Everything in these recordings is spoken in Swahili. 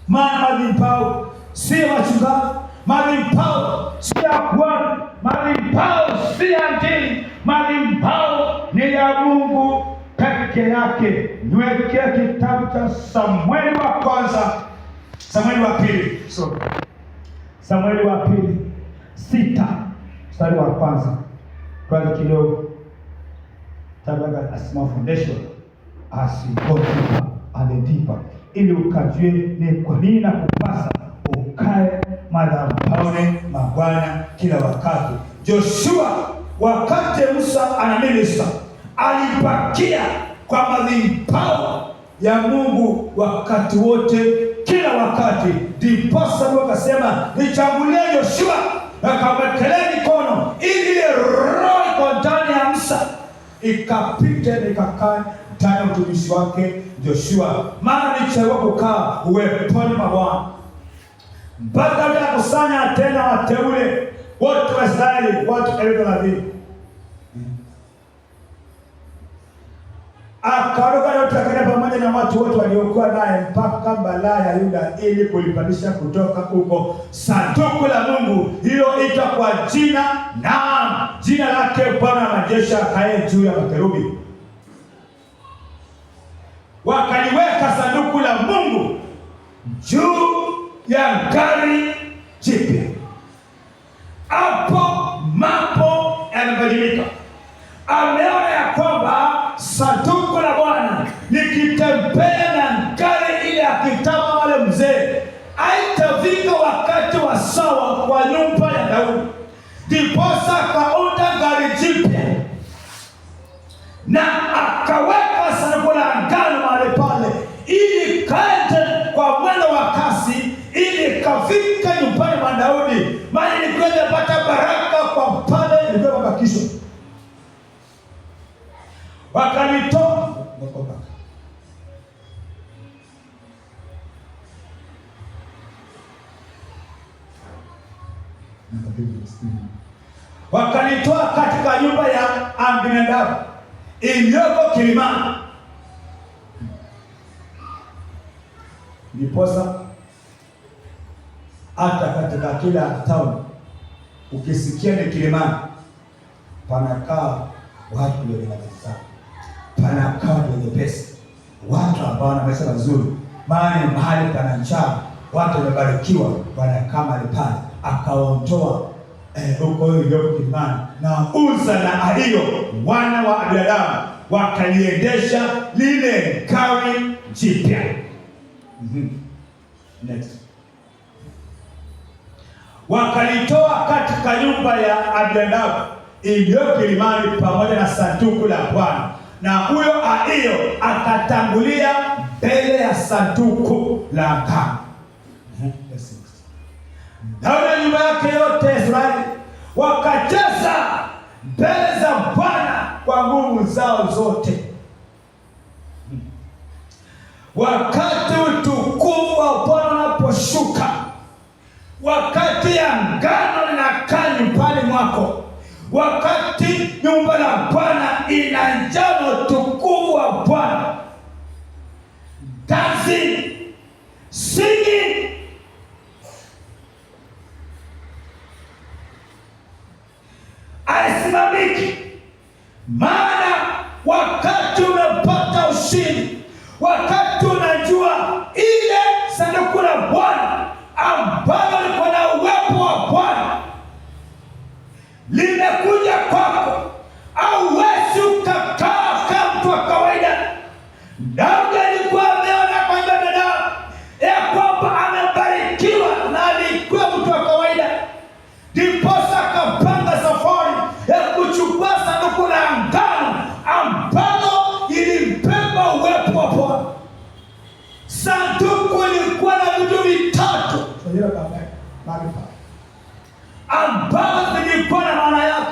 Maana madhabahu si ya wachungaji, madhabahu si ya kuhani, madhabahu si ya dini, madhabahu ni ya Mungu peke yake. Niwekea kitabu cha Samueli wa kwanza, Samueli wa pili, Samueli wa pili 6 mstari wa kwanza. Kwanza kidogo tabaka asma foundation asipotipa aletipa, ili ukajue ni kwa nini na kupasa ukae madhabahuni mwa Bwana kila wakati. Joshua wakati Musa anaminister alipakia kwa madhabahu ya Mungu wakati wote, kila wakati. Ndiposa Mungu akasema nichagulie Joshua akawekelea mikono, ili ile roho iko ndani ya Musa ikapite nikakaa ndani ya mtumishi wake Joshua. Maana nichagua kukaa uweponi mwa Bwana mpaka atakusanya tena wateule wote wa Israeli, watu 30,000. Akaondoka yote akaenda pamoja na watu wote waliokuwa naye mpaka Balaa ya Yuda, ili kulipandisha kutoka huko sanduku la Mungu ita kwa jina, naam, jina lake Bwana wa majeshi akaye juu ya makerubi. Wakaliweka sanduku la Mungu juu ya gari jipya. Hapo mambo yanabadilika. Ameona ya kwamba sanduku la Bwana likitembea na gari ile akitama wale mzee, haitafika wakati wa sawa kwa nyumba ya Daudi. Ndiposa akaunda gari jipya na akaweka sanduku la agano mahali pale, ili kaende kwa mwendo wa kasi, ili kafika nyumbani mwa Daudi. Maana ilikuwa imepata baraka kwa pale ilikuwa bakisho. Wakalitoa katika nyumba ya Abinadabu iliyoko kilimani. Ndiposa hata katika kila town ukisikia ni kilimani, panakaa watu wenye pesa, panakaa wenye pesa, watu ambao wana maisha mazuri. Maana mahali pana njaa, watu wamebarikiwa, wanakaa mahali pale. Akaondoa huko iliyoko kilimani, na Uza na Ahio wana wa Abinadabu wakaliendesha lile gari jipya. Next. Wakalitoa katika nyumba ya Abinadabu iliyoko kilimani pamoja na sanduku la Bwana, na huyo Ahio akatangulia mbele ya sanduku la agano. Na nyumba yake yote Israeli wakacheza mbele za Bwana kwa nguvu zao zote. Wakati utukufu wa Bwana unaposhuka, wakati agano linakaa nyumbani mwako, wakati nyumba la Bwana inajaa utukufu wa Bwana, dancing, singing, aisimamiki. Maana wakati umepata ushindi, wakati unajua ile sanduku la Bwana ambalo liko na uwepo wa Bwana limekuja kwako, au wewe ukakaa kama mtu wa kawaida. Daudi alikuwa ameona kwa Abinadabu ya kwamba amebarikiwa na alikuwa mtu wa kawaida, ndiposa akapanga safari ya kuchukua sanduku la agano ambalo ilimbeba uwepo wa Bwana. Sanduku ilikuwa na vitu vitatu ambazo zilikuwa na maana yake,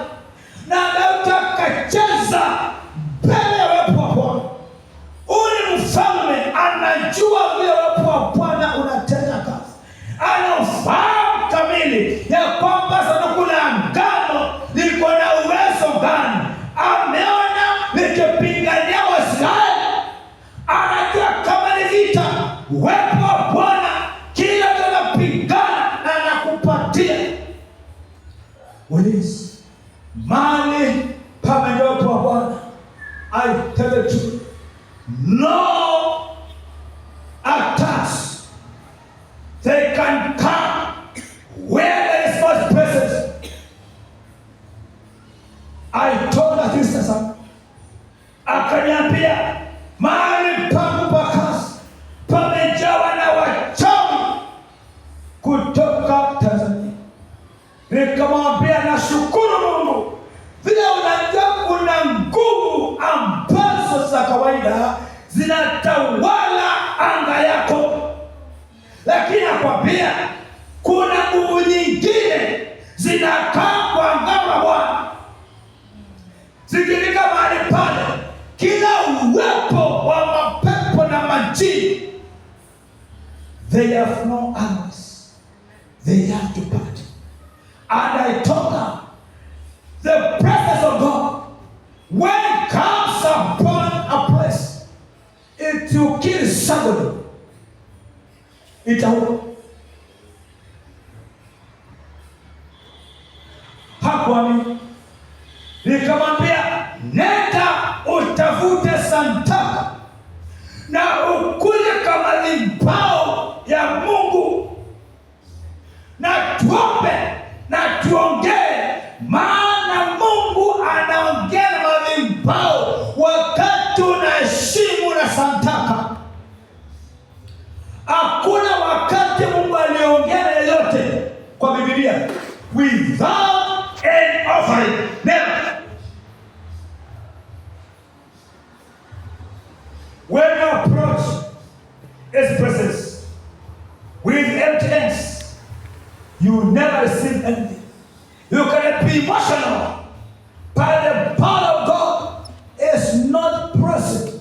na Daudi akacheza mbele ya uwepo wa Bwana. Ule mfalme anajua vile uwepo wa Bwana unatenda kazi, anafahamu kamili ya kwamba sanduku la agano liko na uwezo gani. Ameona likipingania Waisraeli, anajua kama ni vita, uwepo wa Bwana this. Mahali pamenyopo wa Bwana, I tell you truth, no attacks they can come where there is God's presence. I told that sister sana, akaniambia mahali pangu pa kazi pamejawa na wachawi kutoka Tanzania. Nikamwambia nashukuru Mungu, vile unajua kuna nguvu ambazo za kawaida zinatawala anga yako, lakini nakwambia kuna nguvu nyingine zinakaa kwa anga la Bwana. Zikifika mahali pale, kila uwepo wa mapepo na majini, they have no allies, they have to party. And I told her, the presence of God, when it comes upon a place, it will kill somebody. Itaua. Hakuamini. Nikamwambia nenda utafute Santaka na ukuje kama limbao ya Mungu, na tuombe na tuongee, maana Mungu anaongea na malimbao wakati unaheshimu na Santaka. Hakuna wakati Mungu aliongea na yeyote kwa Biblia without an offering. Never. When you approach His presence with empty hands, you will never receive anything. You cannot be emotional, but the power of God is not present.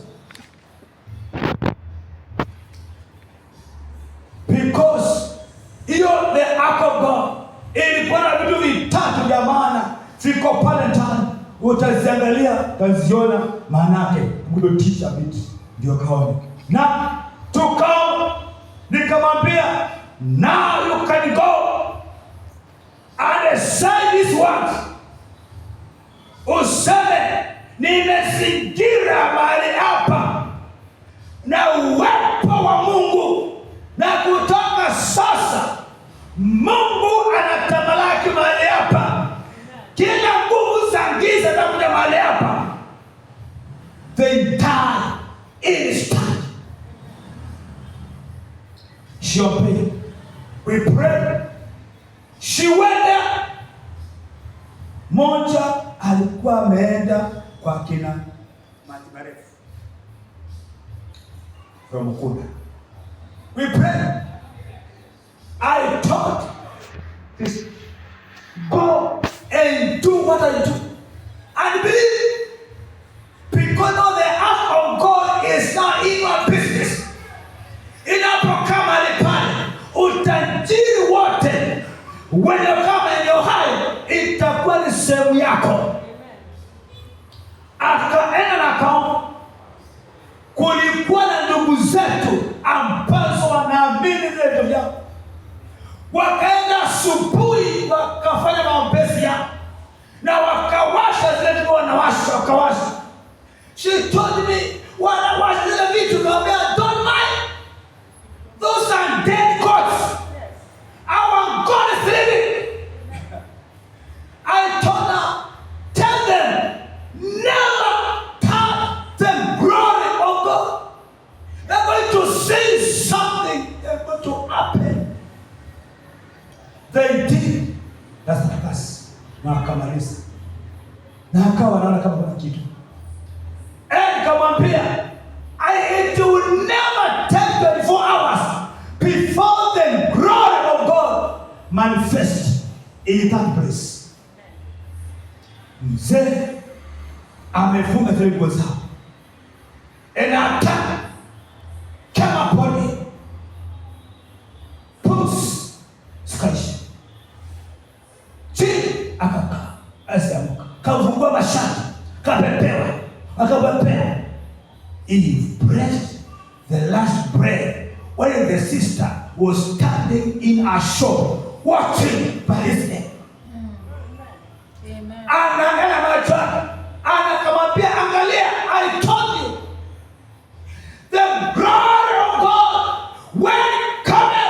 Because the ark of God ilikuwa na vitu vitatu vya maana viko pale ndani. Utaziangalia, utaziona maana yake, kudotisha vitu ndio kaone. Na tukao nikamwambia, now you can go and say this word. Useme nimezingira mahali hapa na uwepo wa Mungu, na kutoka sasa Mungu anatamalaki mahali hapa. Kila nguvu za giza zitakuja mahali hapa. They die in His time. She obeyed. We prayed. She went there. Moja alikuwa ameenda kwa kina maji marefu from Mukunda. We prayed. I taught this, go and do what I do and believe, because now the act of God is not in your business. Inapokaa mahali pale, utajiri wote wenye kama eneo hayo itakuwa ni sehemu yako. Akaenda na kaomba. Kulikuwa na ndugu zetu ambazo wanaamini vile vitu vyao, wakaenda asubuhi wakafanya maombezi yao na wakawasha zile vitu wanawasha, wakawasha. She told me, wanawasha zile vitu, kaambia don't mind, those are dead gods. Our God is living. I told her, tell them, never touch the glory of God. They're going to say something, they're going to happen. They did. That's the basi. Na akamaliza. Na akawa anaona kama kuna kitu. Nikamwambia, it will never take 24 hours before the glory of God manifest in that place. Mzee amefunga zile nguo zao. And attack came upon him. Pulse skaisha. Chini akakaa, asiamuka. Kafungua mashati, kapepewa, akapepea. He breathed the last breath when the sister was standing in her shop watching by his head. anaangalia macho yake, anakamwambia, angalia, I told you the glory of God when it comes,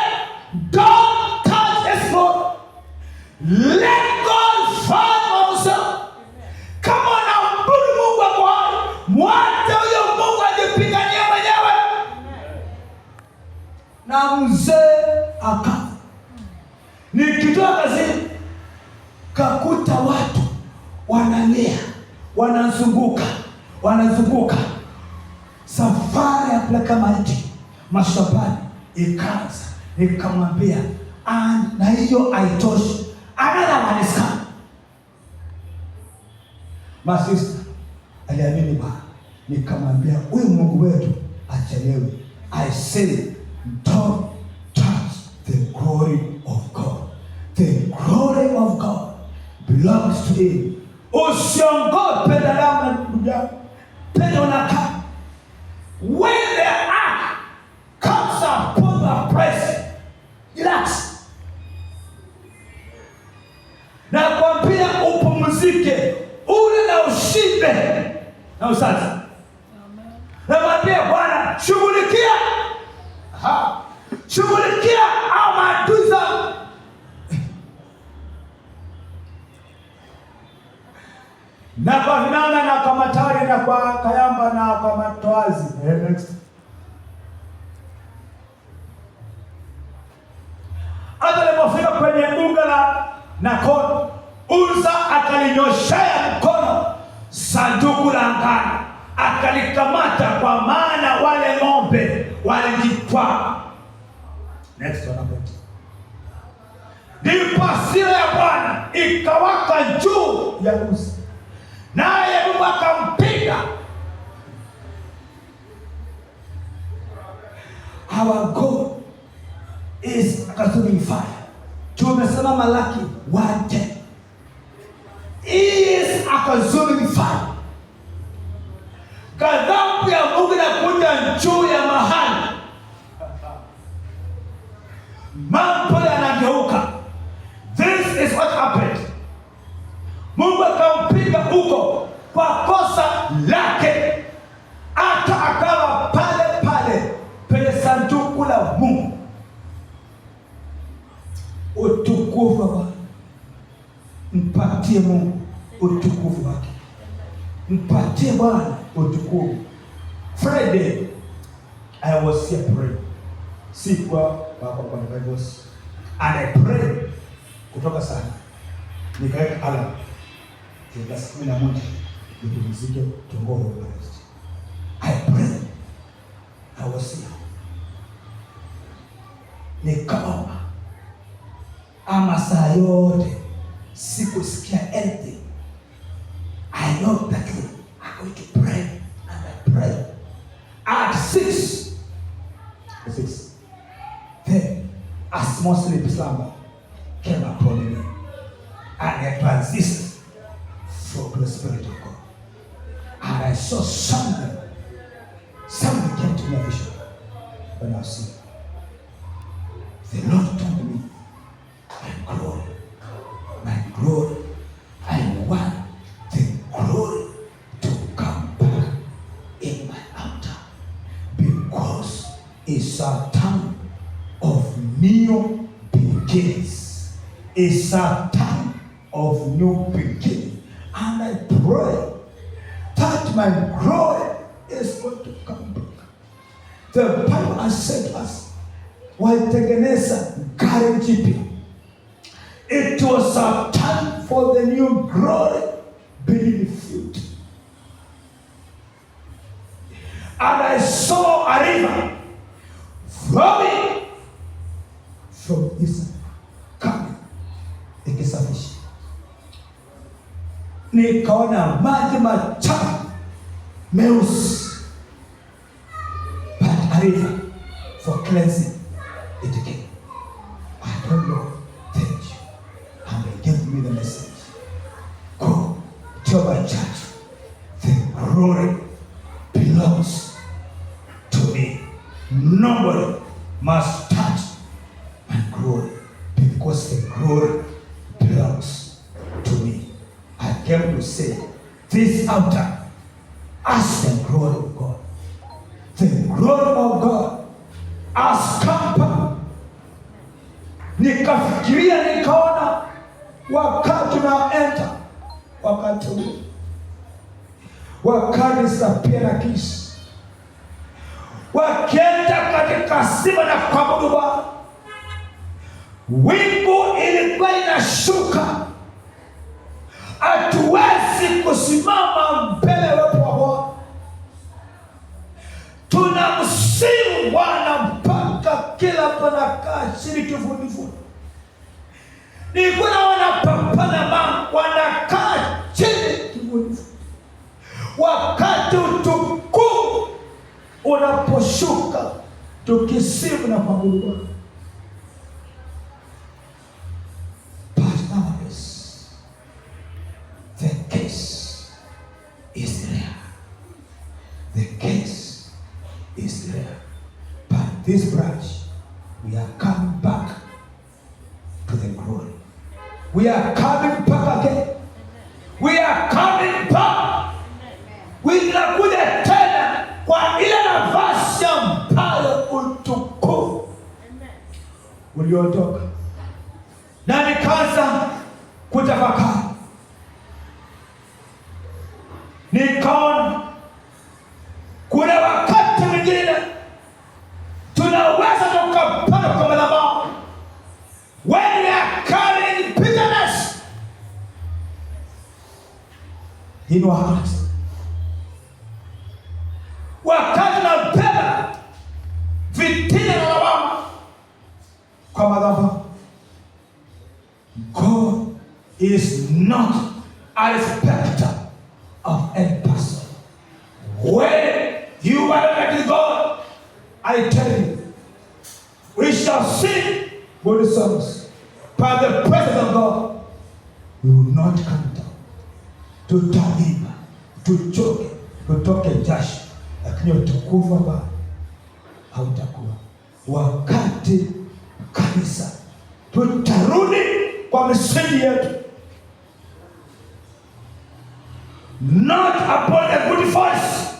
don't touch his Lord. Let God fight himself. Kama unaabudu Mungu wako hai, mwache huyo Mungu ajipiganie mwenyewe. Na mzee akafa. Nikitoka kazini, kakuta watu wanalia, wanazunguka. Safari ya kupeleka maiti mashambani ikaanza. Nikamwambia, na hiyo haitoshi, another one is coming. Masista aliamini Bwana. Nikamwambia, huyu Mungu wetu achelewe. I say, don't touch the glory of God. The glory of God belongs to him. Usiongope dada ndugu yangu, penda unakaa. When the ark comes upon the press, relax. Na kwambia upumzike, ule na ushibe na usazi. Na mwambia Bwana, shughulikia au maadui zangu. Na kwa Vinana na kwa Matari na kwa Kayamba na kwa Matoazi. Next. Hata alipofika kwenye bunga la Nakoni, Uza akalinyoshea mkono sanduku la ngano, akalikamata, kwa maana wale ng'ombe walijitwaa. Next one hapo. Ndipo hasira ya Bwana ikawaka juu ya Uza, naye Mungu akampiga. Our God is a consuming fire. Tumesema Malaki 1:10. He is a consuming fire. Ghadhabu ya Mungu inakuja juu ya mahali, mambo yanageuka. This is what happened. Mungu akampiga huko kwa kosa lake, hata akawa pale penye sanduku la Mungu. Utukufu wa mpatie Mungu utukufu wake. Mpatie Bwana utukufu. Friday I was here praying. Sikuwa kwa Bibles. And I prayed kutoka sana. Nikaweka alarm. Kwa 11 nipumzike tungoro Christ. I prayed. I was here. Nikaomba. Ama saa yote sikusikia anything. I know that I'm going to pray, and I pray. At 6, then a small sleep slumber came upon me, and I transitioned from the Spirit of God. And I saw something came to my vision when I was seeing. The Lord told me, my glory, I want the glory to come back in my altar, because it's a time of new beginnings. It's a time of new beginning. And I pray that my glory is going to come back. The Bible has said to us, walitengeneza gari jipya. It was a time for the new glory being revealed. And I saw a river flowing from this coming, ikisafisha. Nikaona maji machafu meusi, but a river for cleansing it came. I don't know. Give me the message. Go to my church. The glory belongs to me. Nobody must touch my glory, because the glory belongs to me. I came to say, this altar as the glory of God. The glory of God has come. Nikafikiria, nikaona wakati unaenda, wakati huu, wakati Sapia na Kishi wakienda katika sifa na kuabudu Bwana, wingu ilikuwa inashuka. Hatuwezi kusimama mbele ya uwepo wa Bwana. Tunamsifu Bwana mpaka kila panakaa chini kifudifudi. Nilikuwa naona papa na mama wanakaa chini kifudifudi wakati utukufu unaposhuka, tukisifu na kuabudu Bwana. But nowadays the case is there. The case is there. But this branch, we are coming back to the glory. We are coming back again. We are coming back. Tunakuja tena kwa ile nafasi ambayo utukufu uliotoka. Na nikaanza kutafakari, nikaona kuna wakati mwingine tunaweza tukapanda kwa madhabahu when we are carrying bitterness in our hearts. Wakati tunabeba vitina na lawama kwa madhabahu, God is not a respecter of any person. When you are like God, I tell you, we shall sing good songs, but the presence of God will not come down. Tutaimba, tuchoke, tutoke jasho, lakini utukufu Bwana hautakuwa. Wakati kanisa tutarudi kwa misingi yetu, not upon a good voice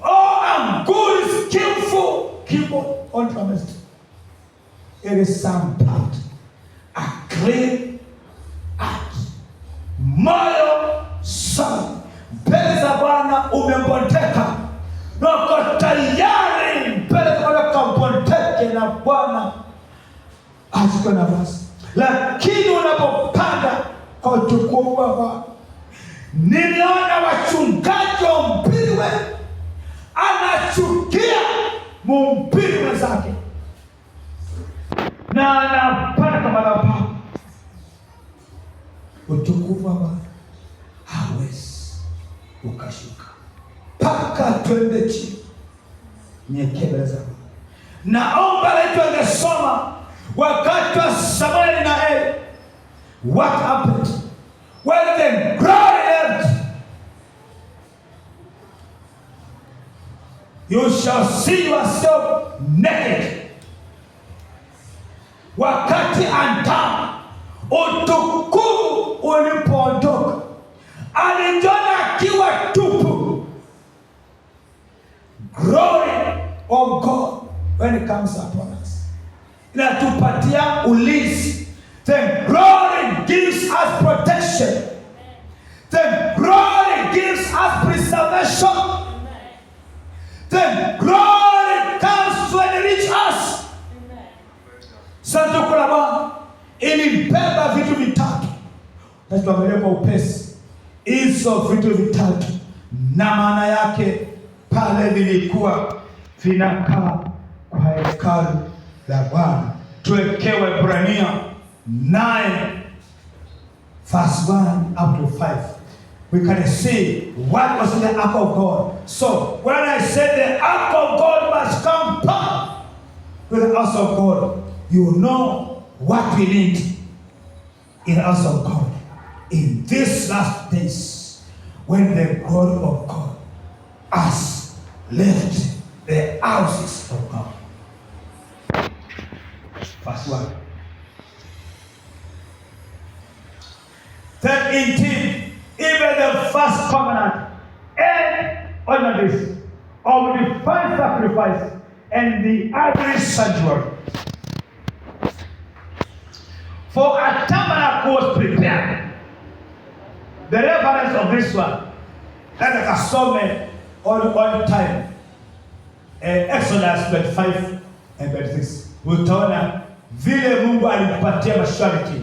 or a good skillful keyboard on trumpet. It is some part, a clean heart, moyo safi mbele za Bwana umepondeka, na uko tayari mbele za Bwana kumpondeke na Bwana achukue nafasi. Lakini unapopanda kwa utukufu wa Bwana, niliona wachungaji wa mhubiri anachukia mhubiri mwenzake na anapanda kama madhabahu. Utukufu wa Bwana hawezi ukashuka mpaka twende chini nyekebele za Bwana. Naomba letu angesoma wakati wa Samueli na Eli, what happened when the glory left? You shall see yourself naked. Wakati Adamu utukufu ulipoondoka, alijiona akiwa tupu. Glory of God when it comes upon us, inatupatia ulinzi. The glory gives us protection. The glory gives us preservation. The glory comes when it reaches us. Sanduku la Bwana ilibeba vitu vitatu, na tuangalie kwa upesi hizo vitu vitatu na maana yake pale vilikuwa vinakaa kwa hekalu la Bwana. Tuwekewe Waebrania 9 verse 1 up to 5. We can see what was in the ark of God. So when I said the ark of God must come back to the house of God, you know what we need in the house of God in these last days, when the glory of God has left the houses of God. Verse 1. That indeed even the the first covenant and on this of the first sacrifice and the other sanctuary. For a tabernacle was prepared. The reference of this one, like a kasome all time. Exodus 25 and 26. Utaona vile Mungu alimpatia masharti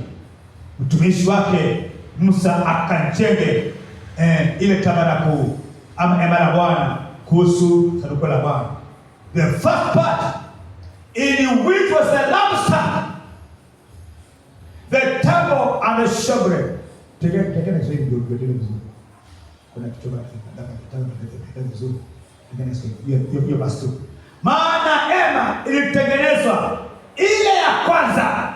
mtumishi wake Musa akajenge ile tabernacle ama hema la Bwana kuhusu sanduku la Bwana. The first part in which was the lampstand, the table and the showbread. Tegea Kiswahili ndio vizuri. Kuna kitu nataka kitabu vizuri. Hiyo basi. Maana hema ilitengenezwa ile ya kwanza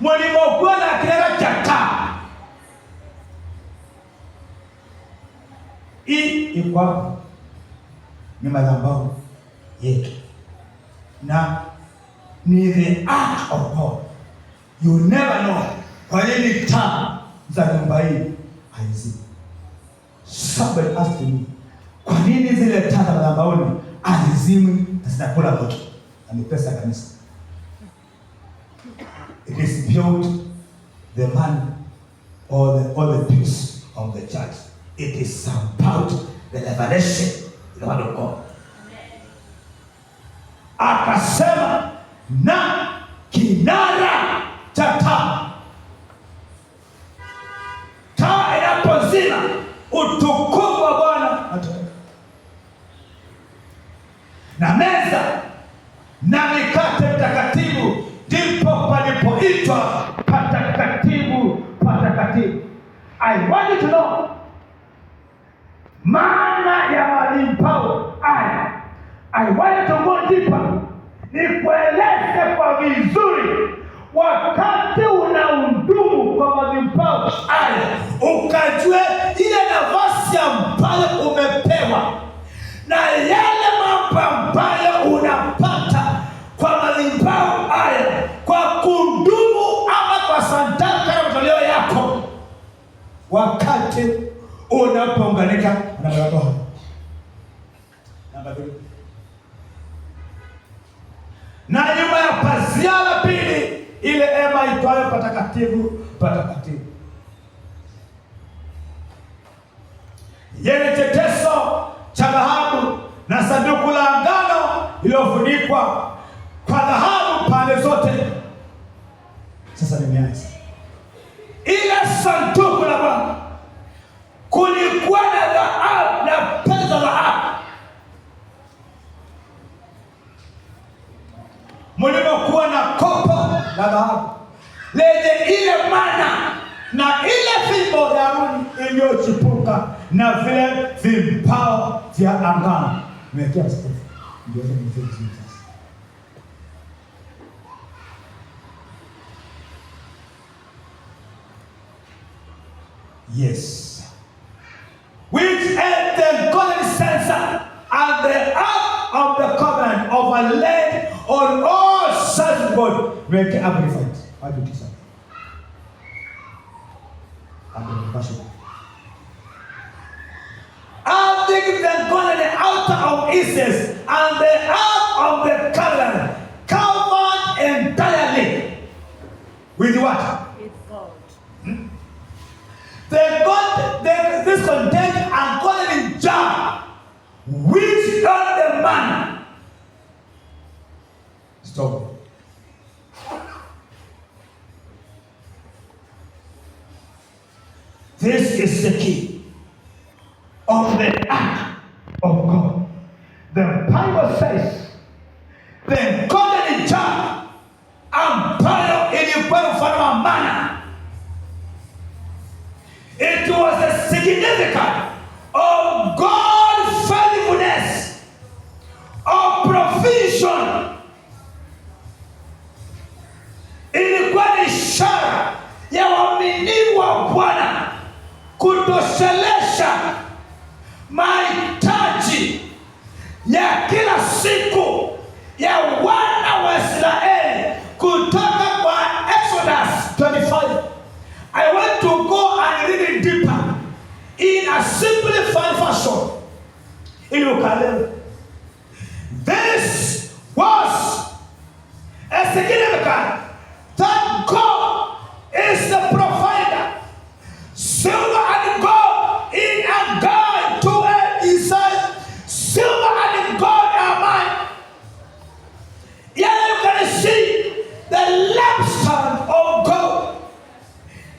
mlimokuwa na kilele cha taa. Iko ni madhabahu yetu na ni the act of God. You never know kwa nini taa za nyumba hii haizimi. Somebody asked me, kwa nini zile taa za madhabahuni hazizimi na zinakula moto? Na ni pesa ya kanisa. It is beyond the money or the peace of the church. It is about the revelation of the word of God. Akasema na kinara cha taa. Taa inapozima utukufu wa Bwana atoka. Na meza na mikate mtakatifu ndipo palipoitwa patakatifu patakatifu. I want you to know maana ya malimpao haya. I want you to go deeper. Nikueleze kwa vizuri wakati unahudumu kwa malimpao haya, ukajue ile nafasi ambayo umepewa na yale mambo ambayo unapata kwa malimpao haya, kwa kudumu ama kwa sadaka ya matoleo yako, wakati unapounganika na madhabahu. Namba 2. Na nyuma ya pazia la pili ile hema itwayo patakatifu patakatifu, yenye chetezo cha dhahabu na sanduku la agano iliyofunikwa kwa dhahabu pande zote. Sasa nimeanza ile sanduku la Bwana, kulikuwa na dhahabu na pesa za dhahabu. Mlimokuwa na kopo la dhahabu lenye ile mana na ile fimbo ya Haruni iliyochipuka na vile vimpao vya angano. Nimekea sasa. Ndio nimefanya sasa. Yes. Which is the golden censer and the ark of the covenant of a land on all sides of God. Make it amplified. How do you say? Amplification. Having the golden altar of incense and the ark of the covenant covered entirely with what? With gold. This contained a golden jar which held the manna. Stop. This is the key of the ark of God. The Bible says the golden jar ambayo ilikuwa mfano wa manna. It was a significant of God's faithfulness, of provision. Ilikuwa ni ishara ya uaminifu wa Bwana kutoshelesha mahitaji ya kila siku ya wana wa Israeli kutoka kwa Exodus 25. I want to go and read it deeper in a significant that God is the provider. Silver and gold in a guide to it, he said, silver and gold are mine. Here you can see the lampstand of God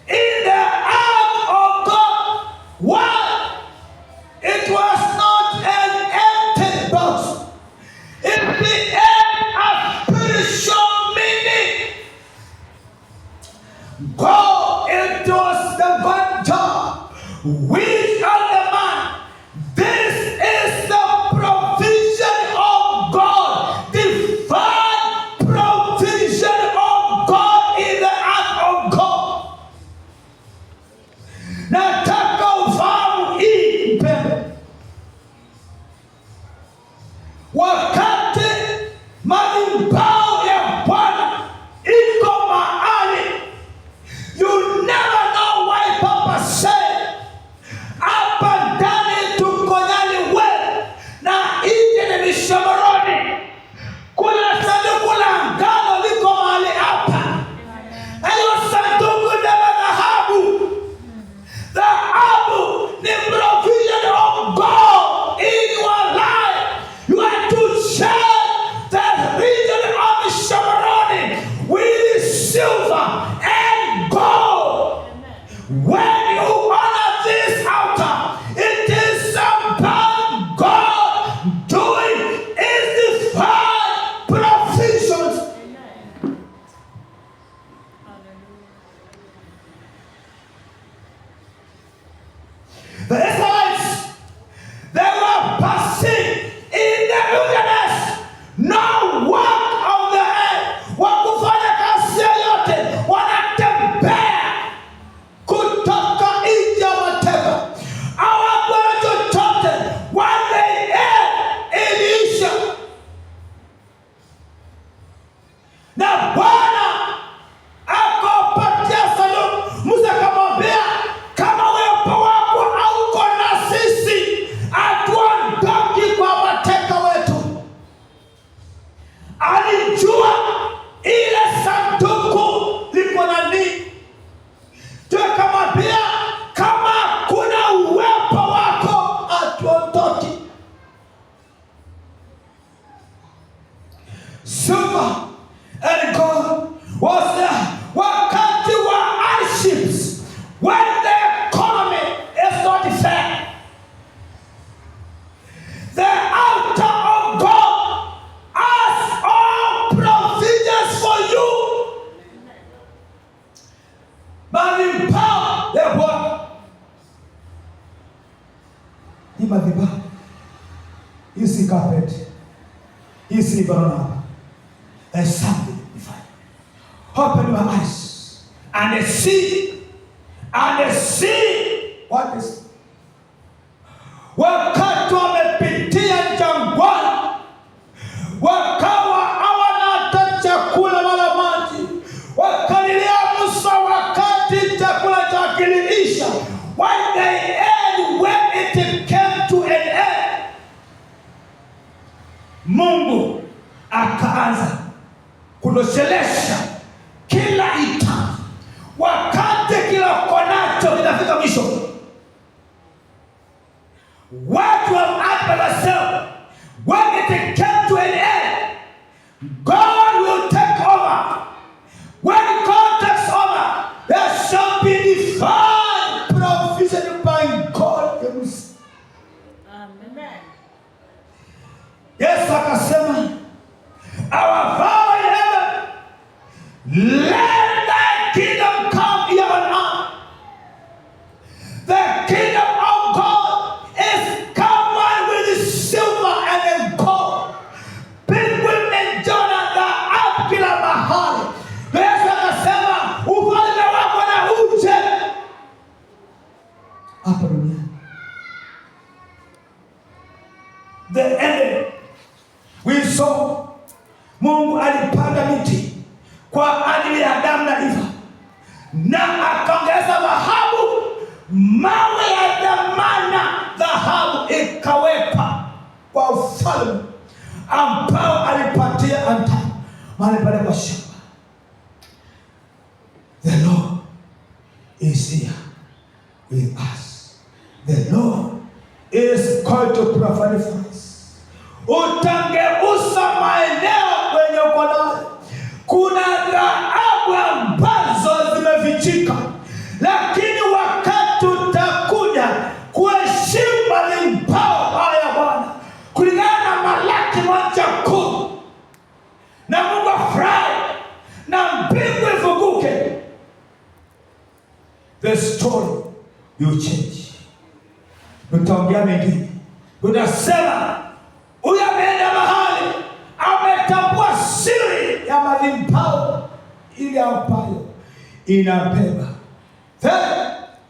in the ark of God. Why? It was not an empty box. It had a spiritual meaning. Go into the one job, which on the man. This is the provision of God, divine provision of God in the act of God. Nataka ufahamu hii mpendwa, wakati madhabahu ya Bwana iko mahali, you never know why Papa said hapa ndani tuko ndani wewe na nje ni mishamaroni. Kuna sanduku la ngano liko mahali hapa. Hayo sanduku ni la dhahabu. Dhahabu ni provision of God in your life. You are to share the region of the Shamaroni with silver and gold. When you honor this altar, it is something God doing is divine provisions. The Israelites, they were passing in the wilderness, no work of the earth, wakufanya kazi yote, wanatembea kutoka nje ya mateka, hawakuwa chochote, one day iliisha, na Bwana akapatia sanduku. Musa akamwambia, kama uwepo wako hauko na sisi, hatuondoki kwa mateka wetu. Alijua ile sanduku liko na nini. Tukamwambia, kama kuna uwepo wako hatuondoki. Silver and gold was there. Wakati wa hardships, when the economy is not fair, the altar of God has all provisions for you. Madhabahu ya Bwana, hii madhabahu, hii si carpet, hii si barona. There's something divine. Open your eyes and see what is. Wakati wamepitia jangwani, wakawa hawana hata chakula wala maji, wakalilia Musa wakati chakula cha kiliisha. When they ate, when it came to an end, Mungu akaanza kutoshelesha kila hitaji. Wakati kila konacho kinafika mwisho, watu have themselves, when it came to an end, God will take over. When God takes over, there shall be divine provision by God himself. Amen. Yesu akasema, our Father in heaven, let thy kingdom come here on earth. The kingdom of God is covered with silver and gold. People enjoy the earth kila mahali. Yesu akasema, ufalme wako na uje hapa duniani. The end, we saw Mungu alipanda miti kwa ajili ya Adamu na Eva, na akaongeza dhahabu, mawe ya dhamana, dhahabu ikawekwa kwa ufalme ambao alipatia Adamu mahali pale kwa shamba. going to purify us. Utangeusa maeneo kwenye uko nayo. Kuna dhahabu ambazo zimefichika, lakini wakati utakuja kuheshimu malimpao haya Bwana, kulingana na Malaki 1:10, na Mungu afurahi na mbingu ifunguke. The story will change. Utaongea mengine, utasema huyu ameenda mahali, ametambua siri ya malimpao ili ampayo inabeba. Then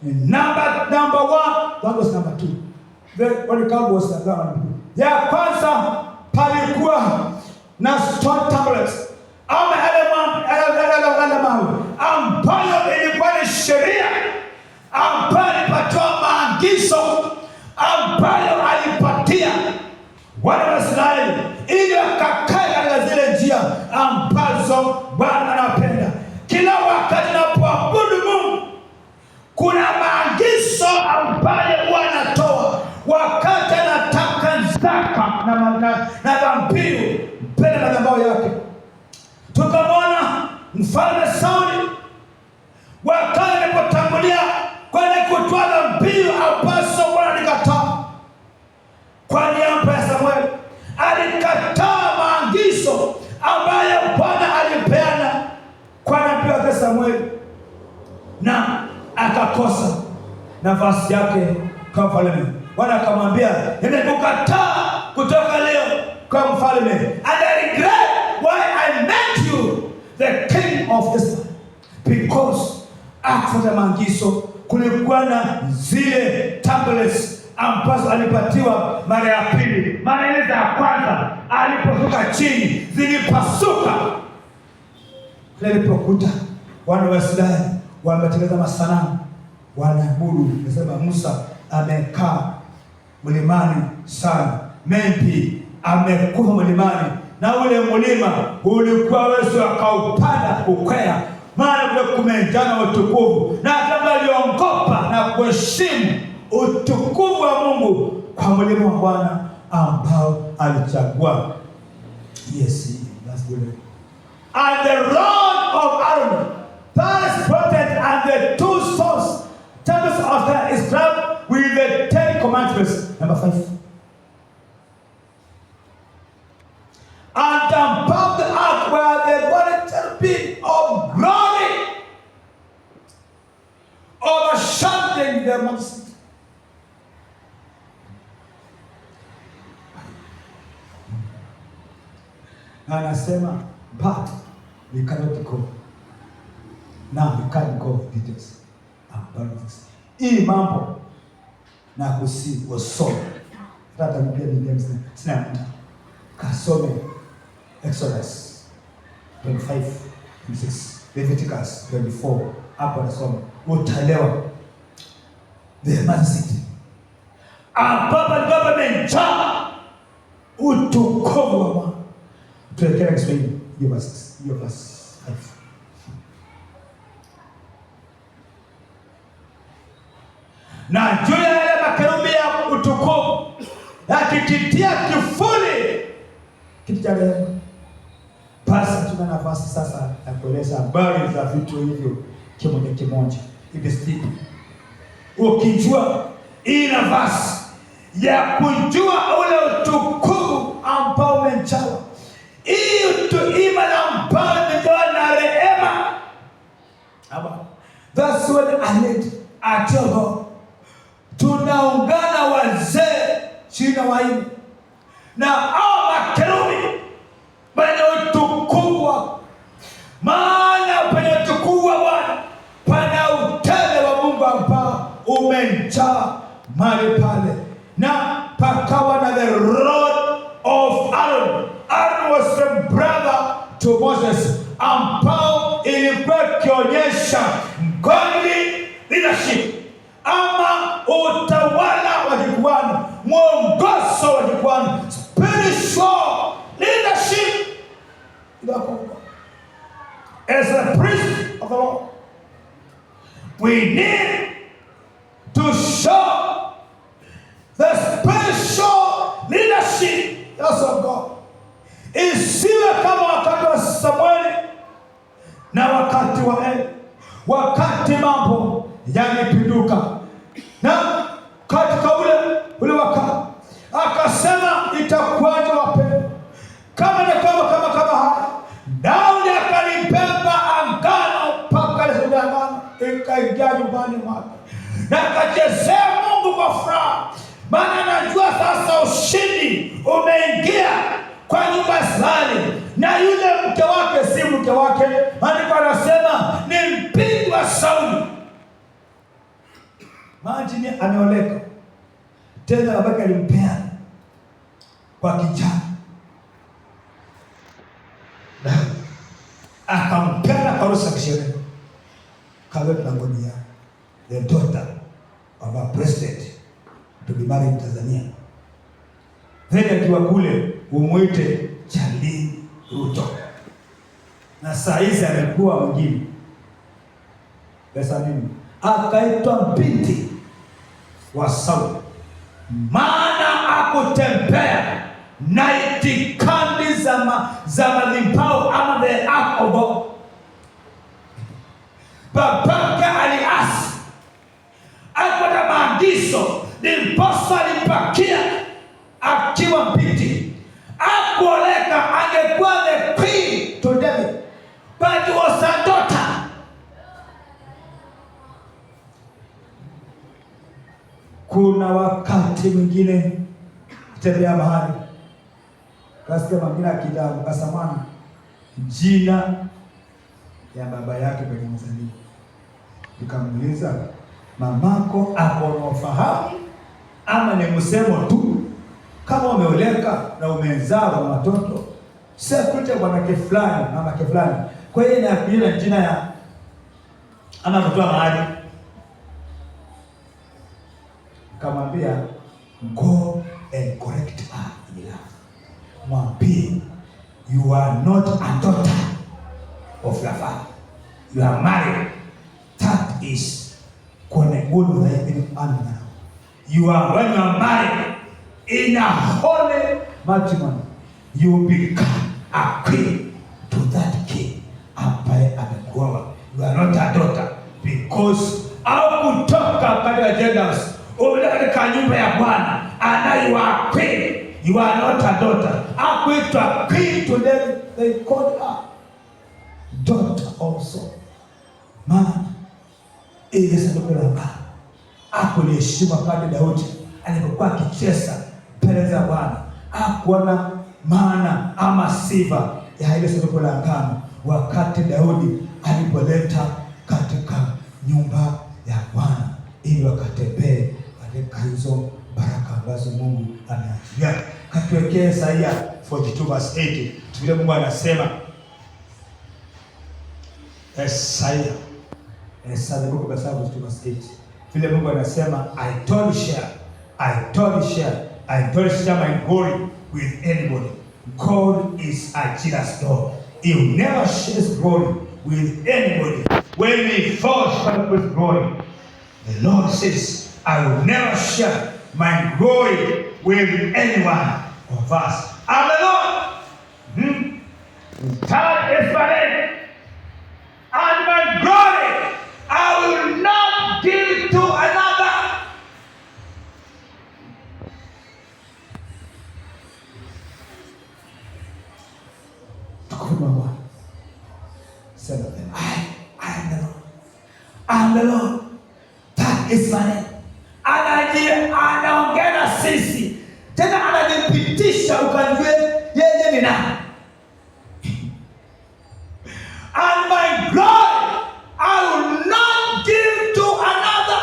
number one, that was number two. Then when it comes was number two. Ya kwanza palikuwa na stone tablets ama ambayo ilikuwa ni sheria ambayo alipatiwa maagizo ambayo alipatia wana wa Israeli ili wakakae katika zile njia ambazo Bwana anapenda. Kila wakati unapoabudu Mungu, kuna maagizo ambayo wanatoa wakati anataka zaka na dhabihu mbele ya madhabahu yake. Tukamwona mfalme Sauli wakati alipotangulia kwenda kutoa dhabihu ambazo Bwana alikataa kwa niaba ya Samueli. Alikataa maagizo ambayo Bwana alipeana kwa nabii wake Samueli, na akakosa nafasi yake kama mfalme. Bwana akamwambia, nimekukataa kutoka leo kwa mfalme, and I regret why I made you the king of Israel, because akufuata maagizo. Kulikuwa na zile tablets ambazo alipatiwa mara ya pili. Mara ile ya kwanza aliposhuka chini zilipasuka. Alipokuta wana wa Israeli wametengeneza masanamu wanaabudu, nasema Musa amekaa mlimani sana, maybe amekufa mlimani, na ule mlima ulikuwa wewe akaupanda ukwea, maana kule kumejana utukufu, na kama aliongopa na kuheshimu utukufu wa Mungu kwa mlima wa Bwana ambao alichagua. Yes, that's good. And the rod of Aaron, that is protected, and the two stones, tablets of that is wrapped with the 10 commandments. Number 5. And above the ark were the golden cherubim of glory, overshadowing the mercy. Anasema, but we cannot go. Now we can't go details. Hii mambo na kusi wasome. Hata mbia Biblia sina muda. Kasome Exodus 25:6, Leviticus 24, hapo nasoma. Utaelewa the mercy. Baba government utukufu wa Bwana. Tuelekea Kiswahili, hiyo verse 5. Na juu ya yale makerubi ya utukufu yakikitia kivuli kiti cha rehema. Basi tuna nafasi sasa ya kueleza habari za vitu hivyo kimoja kimoja. Hivi ukijua hii nafasi ya kujua ule utukufu ambao umejawa, hii imani ambayo imejawa na rehema. That's when I need atoba. Tunaungana wazee 24 na hao makerubi penye utukufu, maana penye utukufu wa Bwana pana utele wa Mungu ambao umejaa mahali pale. Na pakawa na the rod of Aaron. Aaron was the brother to Moses, ambao ilikuwa kionyesha godly leadership ama utawala wa kikuhani, mwongozo wa kikuhani, spiritual leadership. As a priest of the Lord, we need to show the spiritual na wakati wa Eli, wakati mambo yalipinduka, na katika ule wakati akasema, itakuwaje wapendwa, kama haya? Daudi akalibeba agano mpaka ile agano ikaingia nyumbani mwake, na akachezea Mungu kwa furaha, maana anajua sasa ushindi umeingia kwa nyumba Israeli. Na yule mke wake si mke wake, maandiko anasema ni mpindi wa Sauli. Majini ameoleka tena, babake alimpea kwa kijana, akampenda kwa ruhusa kisheria, kawe tunangonia the daughter of a president to be married in Tanzania. Then akiwa kule umuite Charlie Ruto, na saa hizi amekuwa mwingine pesa nini, akaitwa binti wa Sauli, maana akutembea na itikadi za madhabahu ama the ark of God. Babake aliasi, alipata maagizo, ndiposa alipakia akiwa binti. Akuoleka, angekuwa the queen to David, but was a daughter. Kuna wakati mwingine tembea mahali kasikia mwingine akidamu kasamana jina ya baba yake kwenye mzaliwa, nikamuuliza, mamako ako na ufahamu ama ni msemo tu? Kama umeoleka na umezaa na watoto, sekute mwanamke fulani mama yake fulani, kwa hiyo inakuja jina ya ama kutoa mahali. Kamwambia, go and correct her in love. Mwambie, you are not a daughter of your father, you are married. That is kwenye ulu za ibini amina. You are, when you are married in a holy matrimony, you become a queen to that king ambaye amekuoa. You are not a daughter, because au kutoka katika genders umetoka katika nyumba ya Bwana, and you are queen. You are not a daughter. Akuitwa queen to them, they called her daughter also. Maana ile sanduku la Bwana akuliheshima pale Daudi alipokuwa akicheza mbele za Bwana, akuona maana ama sifa ya ile sanduku la agano wakati Daudi alipoleta katika nyumba ya Bwana, ili wakatembee katika hizo baraka ambazo Mungu ameachilia. Katuwekee Isaia 42 verse 80. Vile Mungu anasema, Isaia book of Isaiah 42 verse 8. Vile Mungu anasema, I don't share my glory with anybody. God is a jealous God. He will never share his glory with anybody. When he falls short with glory, the Lord says, I will never share my glory with anyone of us. I'm the Lord. That is my name. And my glory I will not give to another. Say that then. I am the Lord. I am the Lord. That is my name. Anaongea na sisi tena, ananipitisha ukanjue yeye ni nani. And my glory I will not give to another.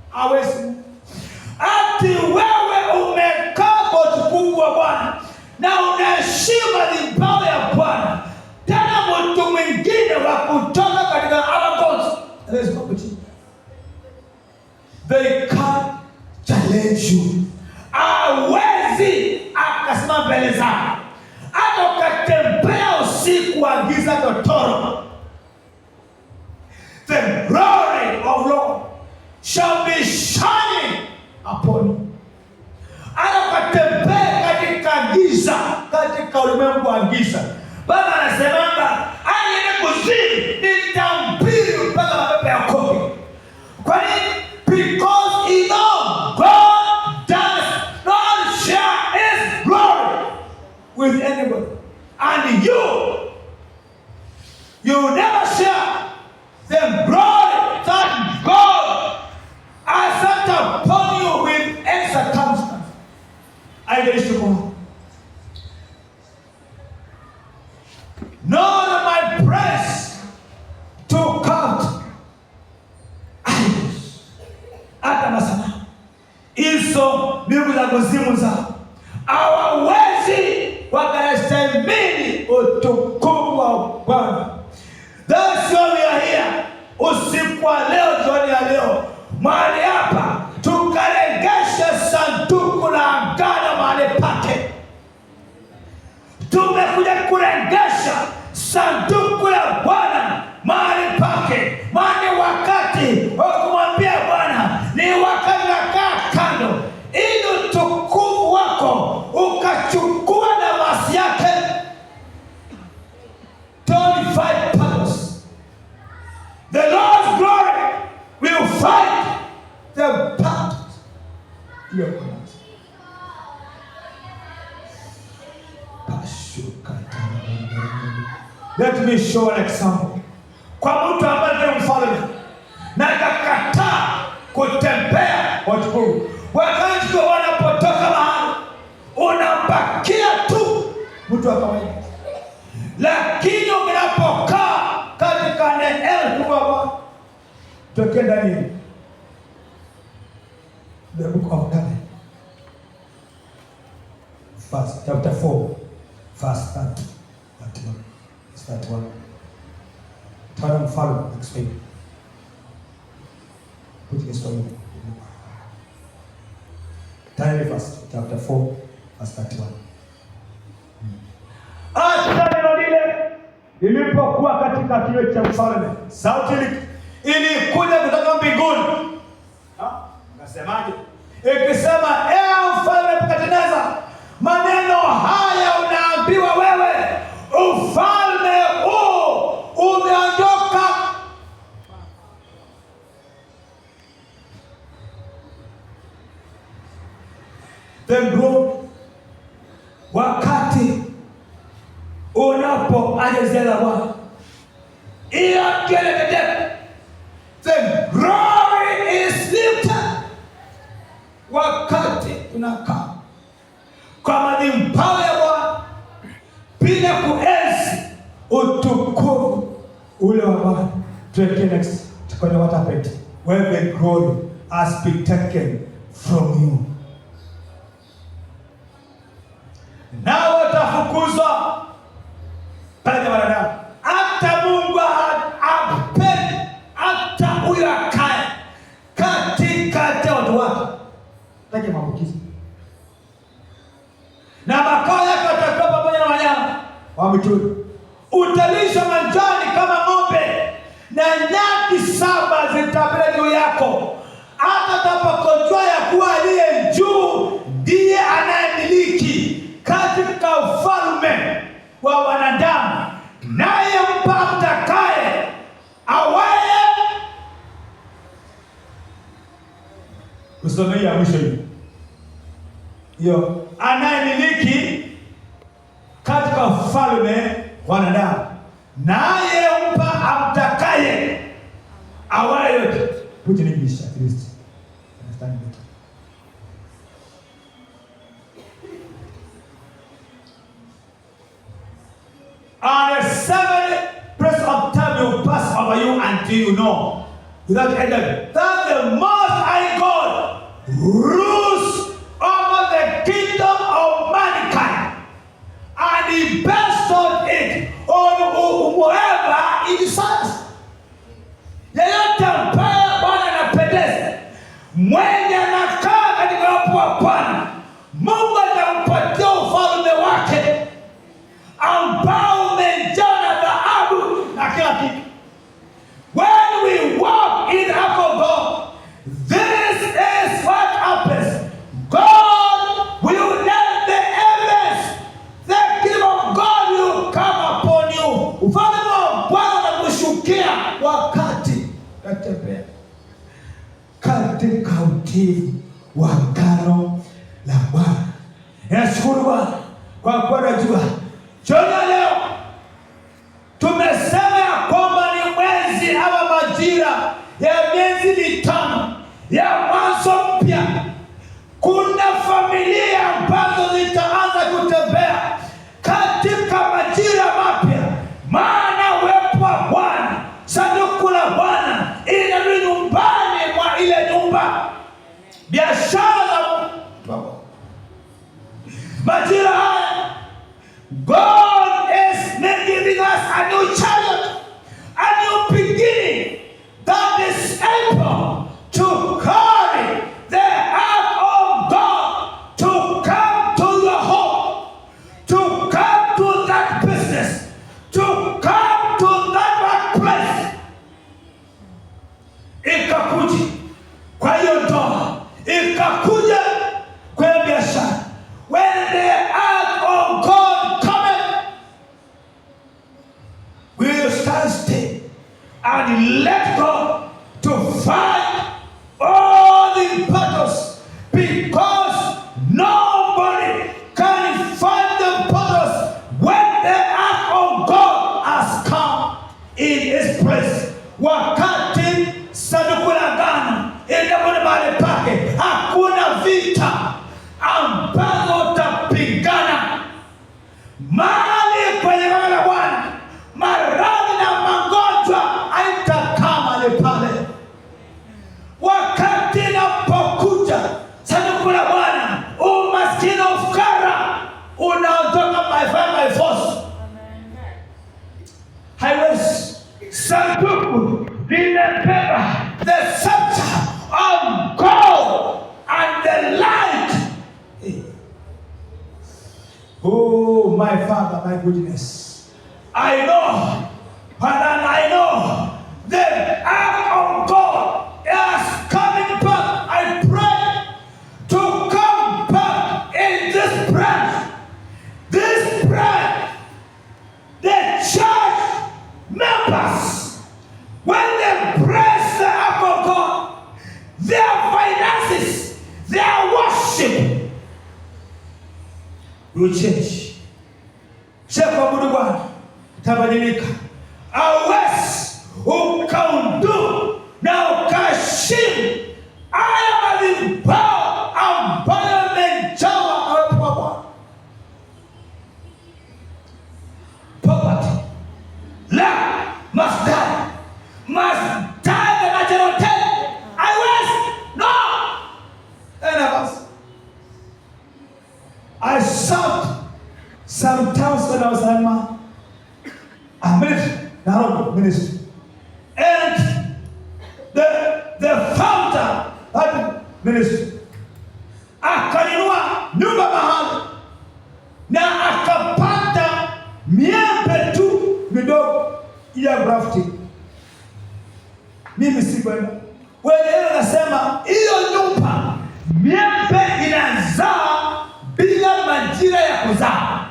Hawezi. Ati wewe umekaa kwa utukufu wa Bwana na unaheshimu madhabahu ya Bwana, tena mtu mwingine wa kutoka katika other gods, there is no opportunity. They can't challenge you. Hawezi akasema mbele zako, hata ukatembea usiku wa giza totoro, the glory of Lord shall be shining upon you. Hata ukatembea katika giza, katika ulimwengu wa giza, Baba anasema You never share the glory that God has set upon you with any circumstance. Haijalishi kwa none of my praise to count idols. Hata masana hizo miungu za kuzimu zao hawawezi wakastahimili utukufu wa Bwana. That's why we are here. Usiku wa leo, jioni ya leo, mahali hapa tukaregesha sanduku la agano mahali pake. Tumekuja kuregesha sanduku la Bwana mahali pake. Maana wakati wa kumwambia Bwana ni wakati nakaa kando, ili utukufu wako ukachukua nafasi yake. Don't fight battles. The Lord's glory will fight the battles. Let me show an example. Kwa mtu ambaye ni mfalme na akakataa kutembea watu, wakati wanapotoka mahali unabakia tu mtu wa kawaida. Lakini unapokaa katika neema kwa Bwana, tokea ndani the book of Daniel, verse chapter 4, verse 31. Tana mfalme explain. Put this one. Daniel verse chapter 4, verse 31. Hata neno lile lilipokuwa katika kinywa cha mfalme, sauti ilikuja kutoka mbinguni. Nasemaje? Ikisema, mfalme Nebukadneza, maneno haya unaambiwa wewe, ufalme huu umeondoka. The glory, wakati unapoajezela Bwana, iyo kelele, the glory is lifted. Wakati tunakaa kwa madhabahu ya Bwana bila kuenzi utukufu ule wa Bwana. Next, tukone what happened when the glory has been taken from you. Nao watafukuzwa pale wanadamu. Hata Mungu hapendi hata huyo akae katikati ya watu wake. Take maambukizi. Na makao yake yatakuwa pamoja na wanyama wa mwituni. Utalisha manjani kama ng'ombe, na nyati 7 zitapita juu yako. Hata tapokojua ya kuwa aliye juu ndiye anayemiliki katika ufalme wa wanadamu, naye mpa mtakaye awaye. Usome ya mwisho hiyo, anayemiliki katika ufalme wa wanadamu, naye mpa amtakaye awaye yote. Put in English at least. Understand it. And a 7 of time will pass over you until you know, without end, that the Most High God rules over the kingdom of mankind, and He bestowed it on whoever He desires. Yeyote ambaye Bwana anapendeza, mwenye anakaa katika uwepo wa Bwana, Mungu atampatia ufalme wake ambao umejaa na dhahabu na kila kitu. When we walk in alcohol, this is what happens. God will let the heavens, the kingdom of God will come upon you. Ufalme wa Bwana unakushukia wakati unatembea katika utii wa agano la Bwana. Nashukuru Bwana kwa kuwa najua jioni leo tumesema mitano ya mwanzo mpya, kuna familia ambazo zitaanza kutembea katika majira mapya, maana uwepo wa Bwana, sanduku la Bwana inarudi nyumbani mwa ile nyumba. Biashara za majira haya, God is giving us a new challenge, a new beginning that is able to carry the ark of God to come to your home, to come to that business, to come to that workplace. Ikakuja kwa hiyo ndoa, ikakuja kwa biashara. When the ark of God cometh, we will stand still and let God to fight all the battles, because nobody can fight the battles when the ark of God has come in his place. Wakati sanduku la agano inapo mahali pake, hakuna vita ambazo utapigana. Mahali kwenye gano la Bwana, maradhi na magonjwa haitakaa mahali pale. Wakati inapokuja sanduku la Bwana, umaskini, ufukara unaondoka by fire by force. Haiwezi. Sanduku limebeba the scepter of God and the light. Oh, my Father, my goodness. I know, and I know the ark of God is coming back. I pray to come back in this branch. This branch, the church members, when they praise the ark of God, their finances, their worship will change. Kuabudu Bwana tabadilika. Hauwezi ukaundu na ukashimu haya madhabahu ambayo yamejawa na uwepo wa Bwana. Poverty, lack, must die the natural death. Haiwezi. No. Any of us. I served sometimes when I was a ministry, ministry, and the founder of ministry akainua nyumba mahali na akapata miembe tu midogo ya grafting. Mimi si kwenda wewe, nasema hiyo nyumba miembe inazaa bila majira ya kuzaa,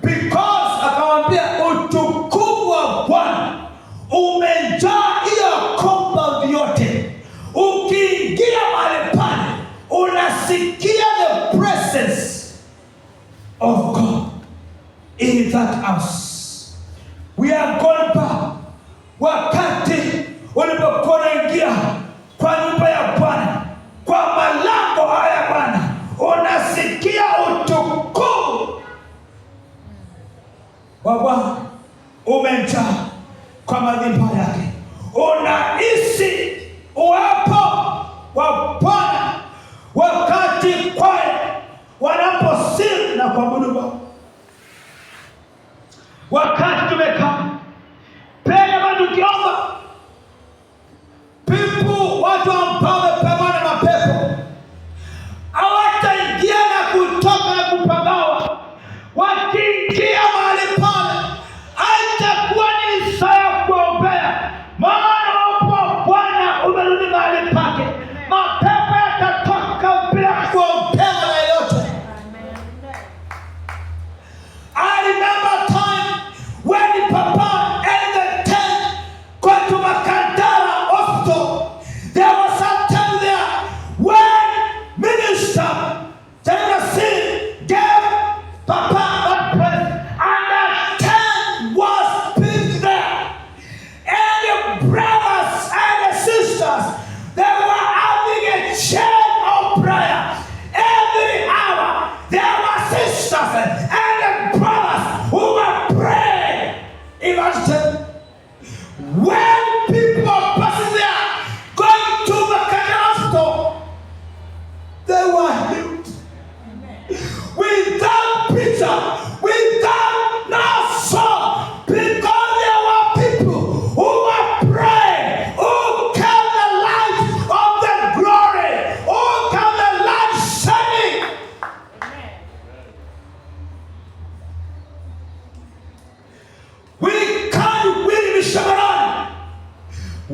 because akamwambia utukufu wa Bwana umejaa hiyo compound yote. Ukiingia mahali pale unasikia the presence of God in that house. We are going back. Wakati ulipokuwa unaingia kwa nyumba ya Bwana, kwa malango haya Bwana, unasikia utukufu wa Bwana umejaa kwa madhabahu yake. Unahisi uwepo wa Bwana wakati kwaya wanaposiri na kuabudu Bwana. Wakati tumekaa pale bado tukiomba, watu ambao wamepambana na mapepo hawataingia na kutoka na kupagawa. Wakiingia mahali pale haitakuwa ni saa ya kuombea, maana uwepo Bwana umerudi mahali pake. Mapepo yatatoka bila kuombea na yote. I remember time when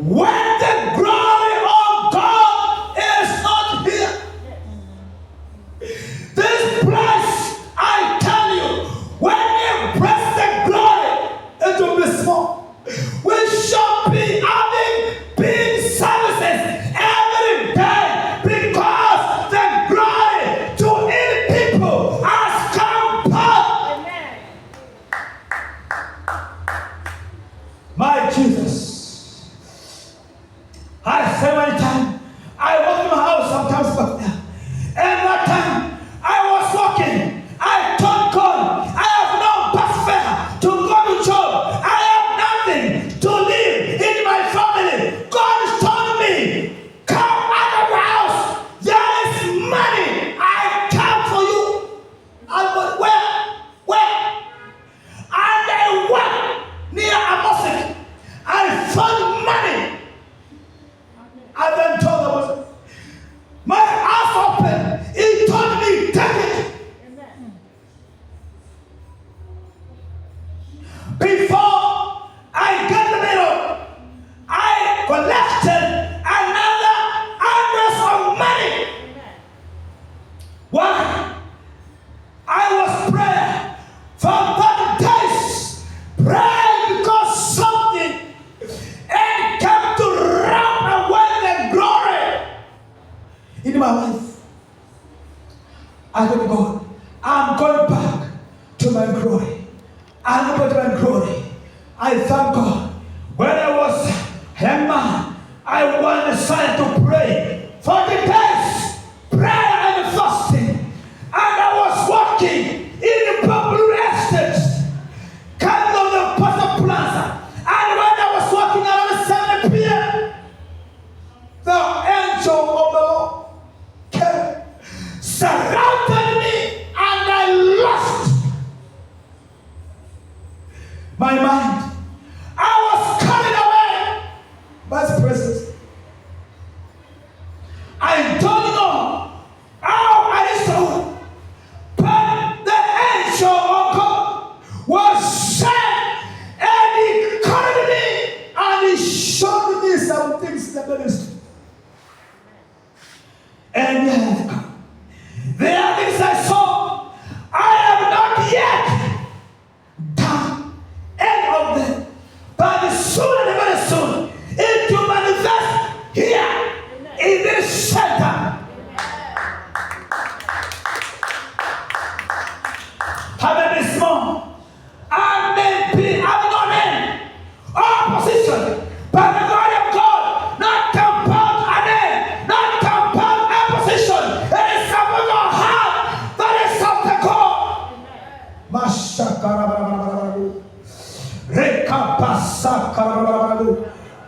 when the glory of God is not here, this place, I tell you, when you press the glory, it will be small. We shall be having big services every day because the glory to any people has come back. Amen. My Jesus, I say many times, I walk in my house sometimes back there. And that time I was walking, I told God, I have no bus fare to go to church. I have nothing to live in my family. God told me, come out of the house. There is money. I come for you. I went, where? And I went near a mosque. I found money. I then told the mosque, my eyes open. He told me, take it. Amen. Before I get the middle, I collected another hundreds of money. Amen. Why? I was praying for 30 days. Praying because something and came to run away the glory in my life. I told God, I'm going back to my glory. I'm going to my glory. I thank God. When I was a young man, I went aside to pray 40 days, prayer and fasting. And I was walking in the popular estates, coming on the Pastor Plaza. And when I was walking around 7 p.m., the angel of the Lord came, surrounded me, and I lost my mind. I was carried away by His presence. I don't know how I saw, but the angel of God was sent, and he carried me, and he showed me some things in the ministry. And yet, there are things I saw. I have not yet done any of them. But soon and very soon, it will manifest here in this center. Have been small. I may be having no name or position, but the glory of God not compound a name, not compound a position. It is something your heart that is something God. Mashakarabarabarabu, rekapasakarabarabarabu,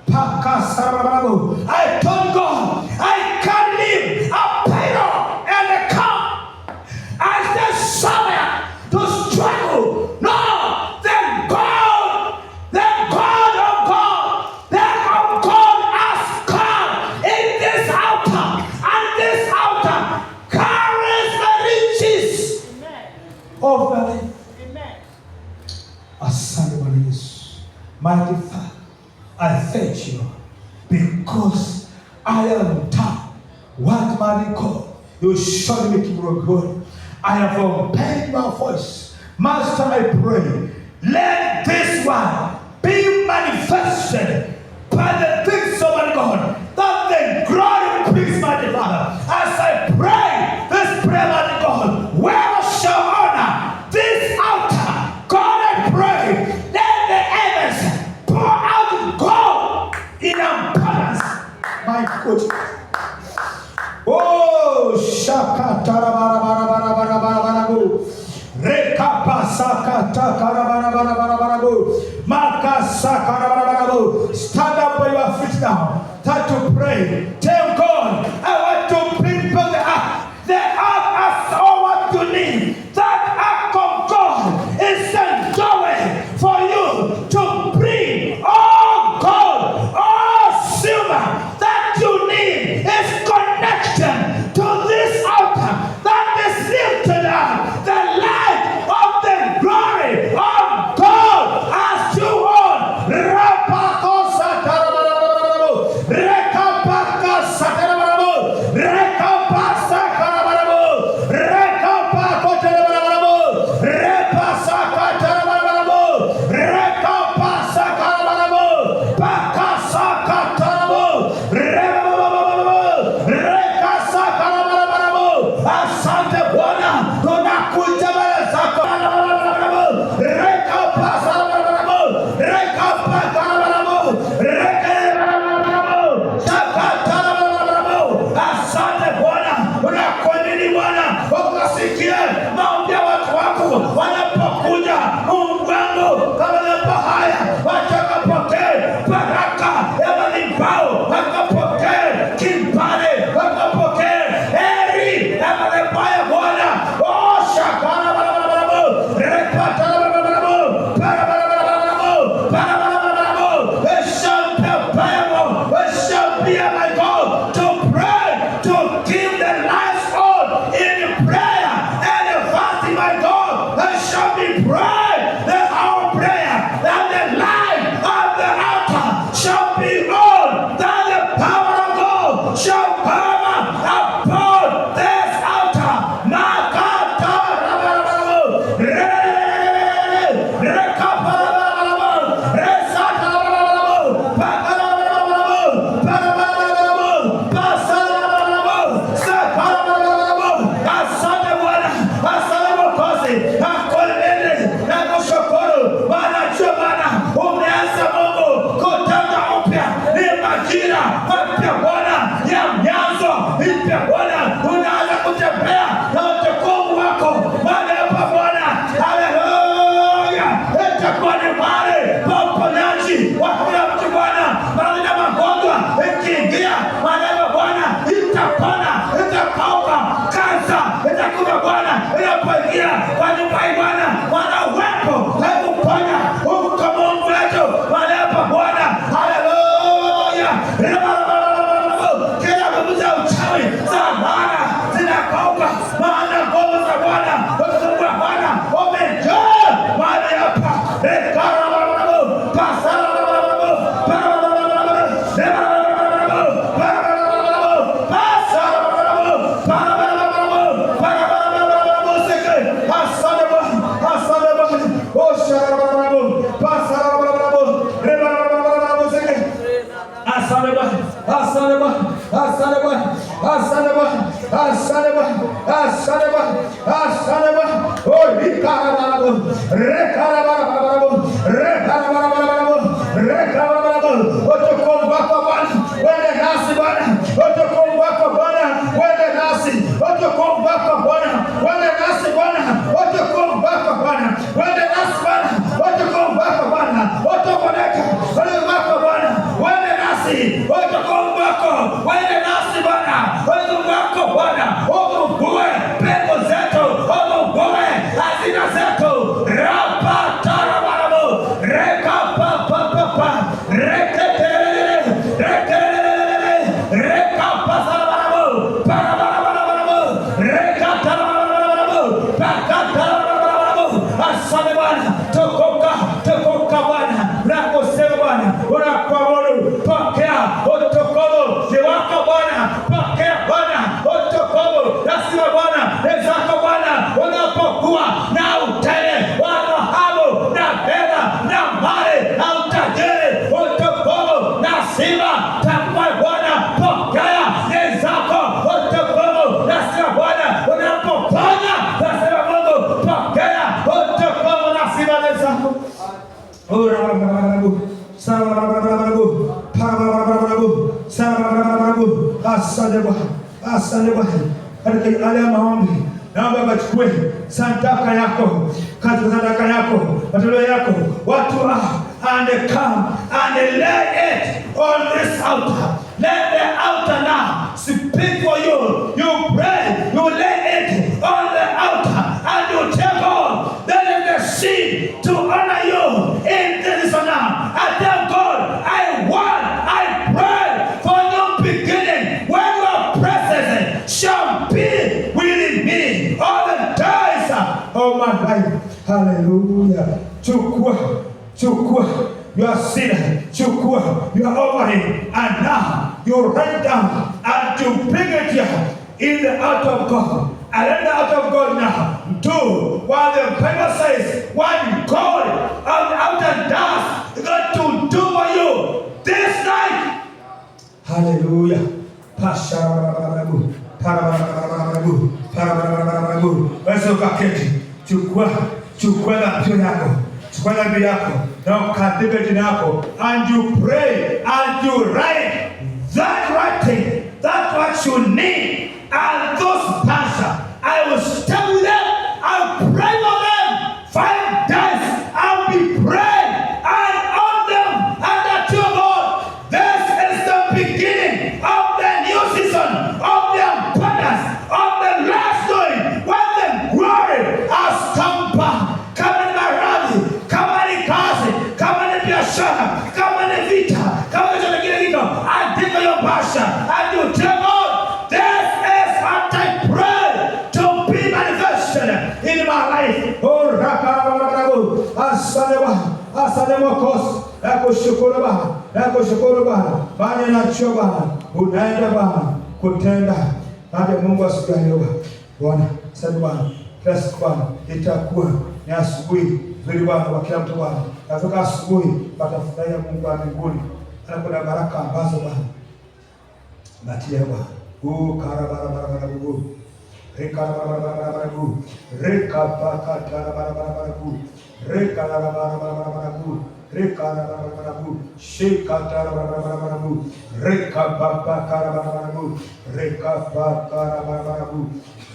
pakasarabarabarabu. I told God I can't live a payroll and a car. I said somewhere to struggle. No, then God of God has come in this altar, and this altar carries the riches of the life. Amen. Asante Bwana Yesu. Mighty Father, I thank you because I am done what mighty God you surely make you good. I have obeyed my voice. Master, I pray, let this one be manifested by the things of my God, that the glory brings mighty Father. As I pray this prayer, mighty God, whoever shall honor this altar, God, I pray, let the heavens pour out gold in abundance. My good. Oh, shaka tarabarabarabarabarabarabu, rekapa sakata karabarabarabarabarabu, makasa karabarabarabu. Stand up on your feet now. Start to pray. Tell God, I want to bring back the ark. The ark has all what you need. That ark of God is a doorway for you to bring all gold, all silver that you need is connection to this altar that is lifted up. The light of the glory of God as you on. that the life of the altar shall be on, that the power of God shall come upon this altar. Asante Bwana, katika hali ya maombi naomba bachukue sadaka yako, katika sadaka yako, matoleo yako, watu and come and lay it on this altar. Let the altar now speak for you. You pray, you lay it on the altar, and you tell God that is the seed to honor you in this now. I tell God, I pray for new beginning when your presence shall be within me all the days of my life. Hallelujah. Chukua your sin, chukua your offering, and now you write down and you bring it here in the altar of God. And let the altar of God now do what the Bible says, what God on the altar does, is going to do for you this night. Hallelujah. Wewe ukaketi, chukua dhambi yako, chukua dhambi yako, na ukandike jina yako, and you pray and you write that writing, that what you need, and those pastor, I will stand with them, I'll pray for them 5 days, I'll be praying and on them, and that you God, this is the beginning of the new season, of the abundance, of the last doing, when the glory has come back. Kama ni maradhi, kama ni kazi, kama ni biashara, kama ni vita, kama ni kile kitu, I take your passion and you tell God, this is what I pray to be manifested in my life. Oh, asante Bwana, asante Bwana. Mwokozi. Nakushukuru Bwana, nakushukuru Bwana, maana ninajua Bwana unaenda Bwana kutenda. Hadi Mungu asifiwe Bwana. Asante Bwana. Kila siku Bwana itakuwa ni asubuhi nzuri Bwana kwa kila mtu Bwana. Natoka asubuhi watafurahia Mungu wa mbinguni. Kuna baraka ambazo Bwana batia Bwana. Karabarabu. Rekarabarabarabu. Rekapakatarabarabu. Rekarabarabu. Rekarabarabu. Shekatarabarabarabu. Rekapakarabarabarabu. Rekapakarabarabarabu.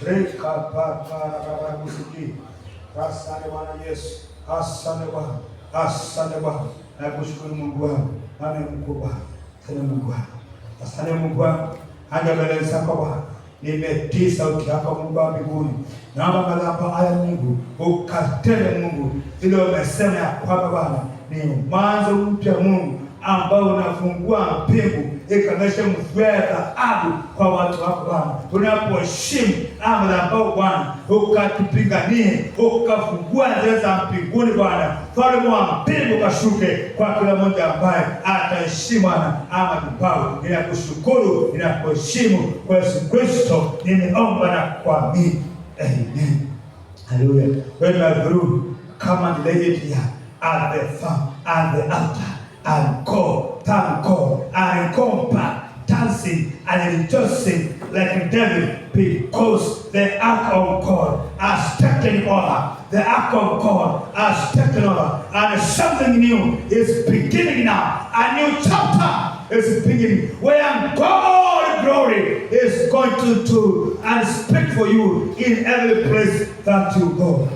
Rekapakarabarabarabu. Asante Bwana Yesu. Asante Bwana. Asante Bwana. Nakushukuru Mungu wangu. Amen Mungu Bwana. Asante Mungu wangu. Asante Mungu wangu. Haja mbele zako Bwana. Nimetii sauti yako Mungu wa mbinguni. Naomba malapa haya Mungu ukatende Mungu ile umesema ya kwamba Bwana ni mwanzo mpya Mungu ambao unafungua mbingu ikaonyesha mvua ya dhahabu kwa watu wako Bwana. Tunapoheshimu amri ambao Bwana ukatupiganie ukafungua njia za mbinguni Bwana. Mfalme wa mbingu kashuke kwa kila mmoja ambaye ataheshimu Bwana amri zako. Ninakushukuru, ninakuheshimu kwa Yesu Kristo nimeomba na kuamini. Amen. Hallelujah. When I grew, come and lay it here at the farm, at the altar, and go, thank God, and come back, dancing and rejoicing like David, because the ark of God has taken over. The ark of God has taken over, and something new is beginning now. A new chapter is beginning, where God glory is going to do and speak for you in every place that you go.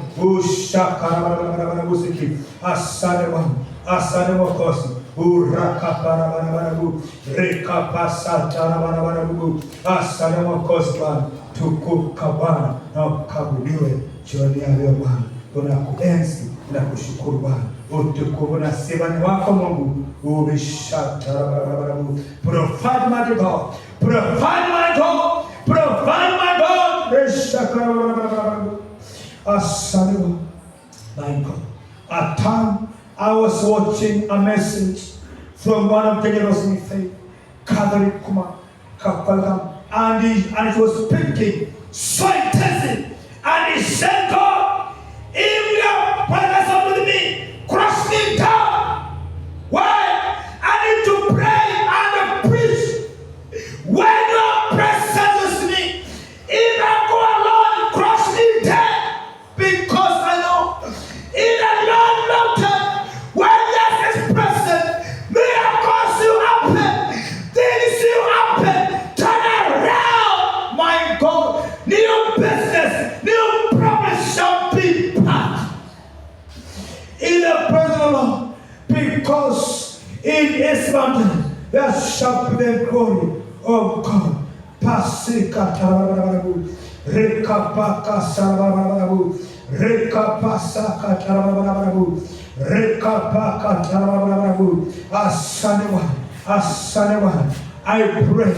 Asante Bwana, asante Mwokozi. Urakaparabarabarabu, rekapasatarabarabarabu. Asante Mwokozi Bwana, tukuka Bwana na ukabuliwe jioni ya leo Bwana. Tunakuenzi na kushukuru Bwana. Utukufu na sifa ni wako Mungu. Ubishatarabarabarabu. Provide my God, provide my God, provide my God. Reshakarabarabarabu. Asante Bwana, my God. At time I was watching a message from one of the generosity faith, Catherine Kumar Kapalgam, and it was speaking so intensely, and he said, God, if your presence up with me, crush me down. Why? I need to pray and preach. When your presence is with me, if I go alone, crush me down, because I know in a long mountain, when there's His presence, miracles will happen, things will happen. Turn around, my God. New business, new promise shall be back in the presence of the Lord, because in His mountain there shall be the glory of God. Pasika tarabarabu, rekapaka sarabarabu, rekapasaka tarabarabu. Asante Bwana. I pray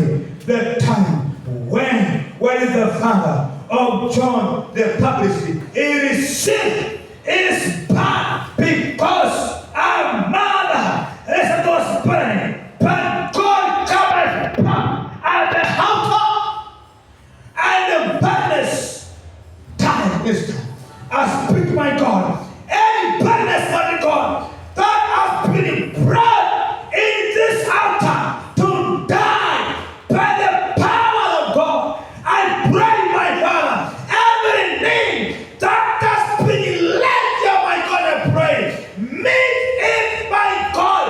the time when is the father of John the Baptist, he received his blood because our mother was burning, but God covered at the altar, and the badness died instant. I speak, my God, any badness of God that has been brought in this altar to die by the power of God. I pray, my Father, every name that has been led here, my God, I pray, meet it, my God,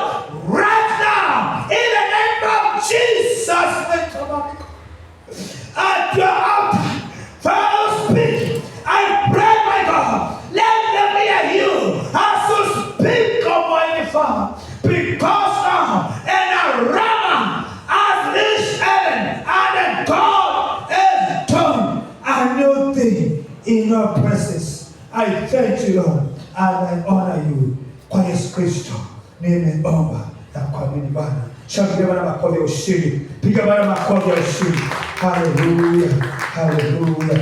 right now, in the name of Jesus. At your altar, Father, speak. I pray, my God, let them hear you as you speak, Almighty Father, because now in a Rama has reached heaven, and God has done a new thing in your presence. I thank you, Lord, and I honor you. Kwa Yesu Kristo nimeomba na kuamini Bwana. Shangilia Bwana, makofi ya ushindi. Piga Bwana makofi ya ushindi. Hallelujah, hallelujah.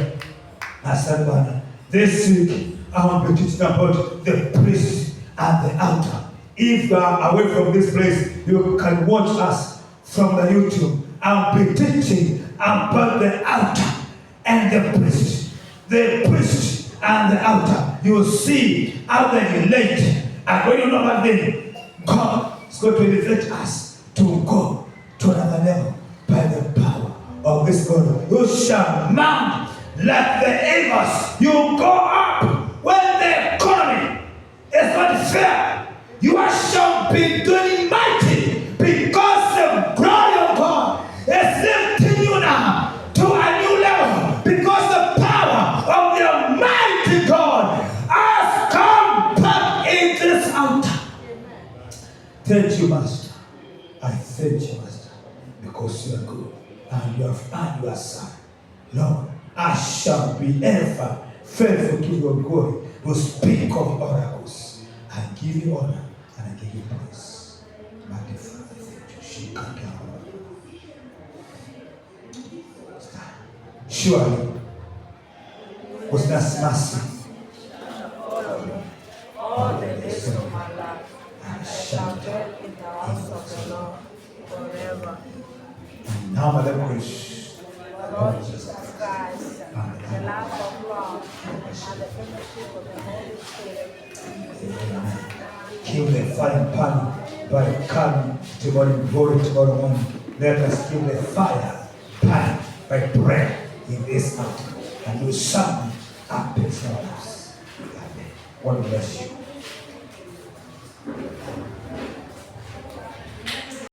Asante Bwana. This week I want to teach about the priest at the altar. If you are away from this place, you can watch us from the YouTube. I'm be teaching about the altar and the priest. The priest and the altar. You will see how they relate. And when you know that, then God is going to elevate us to go to another level by the power of this God. You shall mount like the eagles. You go up when the economy is not fair. You shall be doing mighty because the glory of God is lifting you now to a new level, because the power of the Almighty God has come back in this altar. Thank you, Master. I thank you, Master, because you are good and you have earned your son. Lord, I shall be ever faithful to your glory, to speak of oracles. I give you honor and I give you praise. Magnify, thank you. Surely, was that mercy all the days of my life, and I shall dwell in the house of the Lord forever. And now, Madam Grace, Lord Jesus Christ, the love of God, and the fellowship of the Holy Spirit. kill the fire pan by coming tomorrow morning. Let us kill the fire pan by prayer in this altar and do something happens in our lives. God bless you.